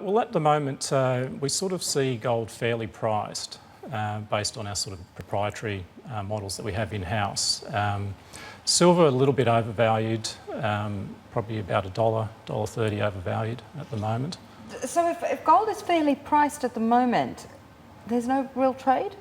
Well, at the moment, we sort of see gold fairly priced based on our sort of proprietary models that we have in-house. Silver a little bit overvalued, probably about $1.30 overvalued at the moment. So if gold is fairly priced at the moment, there's no real trade?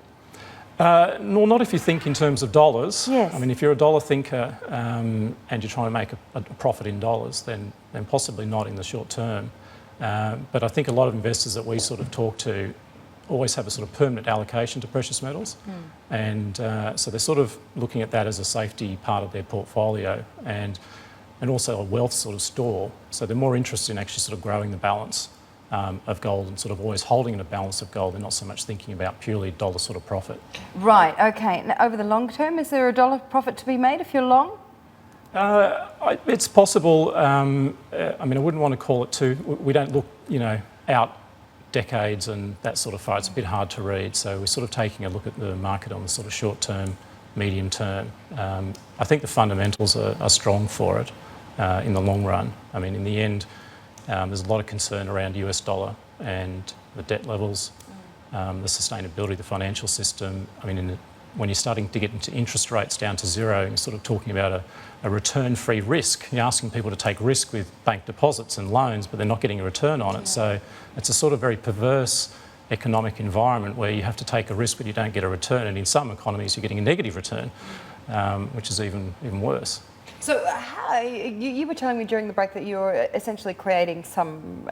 No, not if you think in terms of dollars. Yes. I mean, if you're a dollar thinker and you're trying to make a profit in dollars, then possibly not in the short term. But I think a lot of investors that we sort of talk to always have a sort of permanent allocation to precious metals. And so they're sort of looking at that as a safety part of their portfolio and also a wealth sort of store. So they're more interested in actually sort of growing the balance of gold and sort of always holding a balance of gold and not so much thinking about purely dollar sort of profit. Right, okay. Now, over the long term, is there a dollar profit to be made if you're long? It's possible. I mean, I wouldn't want to call it too. We don't look, out decades and that sort of far. It's a bit hard to read. So we're sort of taking a look at the market on the sort of short term, medium term. I think the fundamentals are strong for it in the long run. I mean, in the end, there's a lot of concern around US dollar and the debt levels, the sustainability of the financial system. I mean, when you're starting to get into interest rates down to zero, you're sort of talking about a return-free risk. You're asking people to take risk with bank deposits and loans, but they're not getting a return on it. So it's a sort of very perverse economic environment where you have to take a risk but you don't get a return. And in some economies, you're getting a negative return, which is even worse. So you were telling me during the break that you're essentially creating some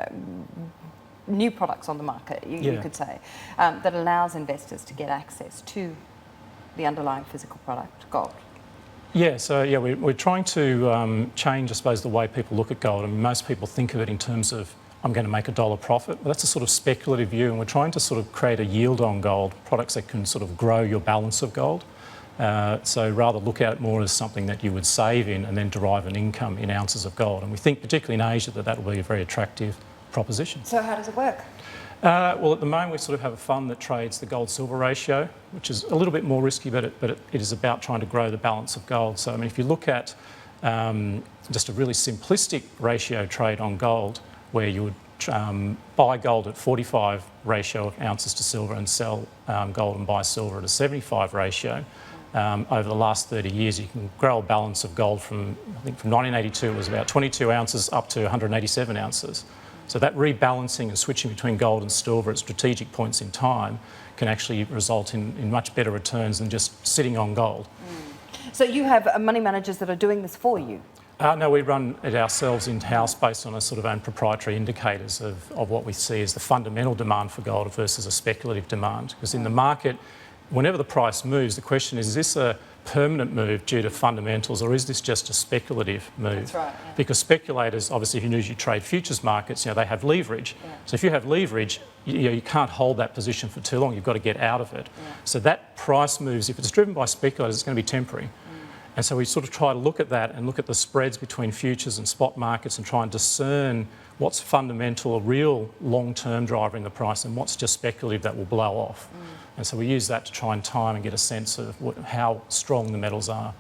new products on the market, you could say, that allows investors to get access to the underlying physical product, gold. Yeah, so we're trying to change, I suppose, the way people look at gold. I mean, most people think of it in terms of, I'm going to make a dollar profit. Well, that's a sort of speculative view, and we're trying to sort of create a yield on gold, products that can sort of grow your balance of gold. So rather look at it more as something that you would save in and then derive an income in ounces of gold. And we think, particularly in Asia, that will be a very attractive proposition. So how does it work? Well, at the moment we sort of have a fund that trades the gold-silver ratio, which is a little bit more risky, but it is about trying to grow the balance of gold. So, I mean, if you look at just a really simplistic ratio trade on gold, where you would buy gold at 45 ratio of ounces to silver and sell gold and buy silver at a 75 ratio, over the last 30 years you can grow a balance of gold from, I think from 1982 it was about 22 ounces up to 187 ounces. So that rebalancing and switching between gold and silver at strategic points in time can actually result in much better returns than just sitting on gold. So you have money managers that are doing this for you? No, we run it ourselves in-house based on a sort of own proprietary indicators of what we see as the fundamental demand for gold versus a speculative demand. Because in the market, whenever the price moves, the question is this a permanent move due to fundamentals, or is this just a speculative move? That's right. Yeah. Because speculators, obviously, if you usually trade futures markets, they have leverage. Yeah. So if you have leverage, you can't hold that position for too long. You've got to get out of it. Yeah. So that price moves, if it's driven by speculators, it's going to be temporary. And so we sort of try to look at that and look at the spreads between futures and spot markets and try and discern what's fundamental, a real long-term driver in the price, and what's just speculative that will blow off. And so we use that to try and time and get a sense of how strong the metals are.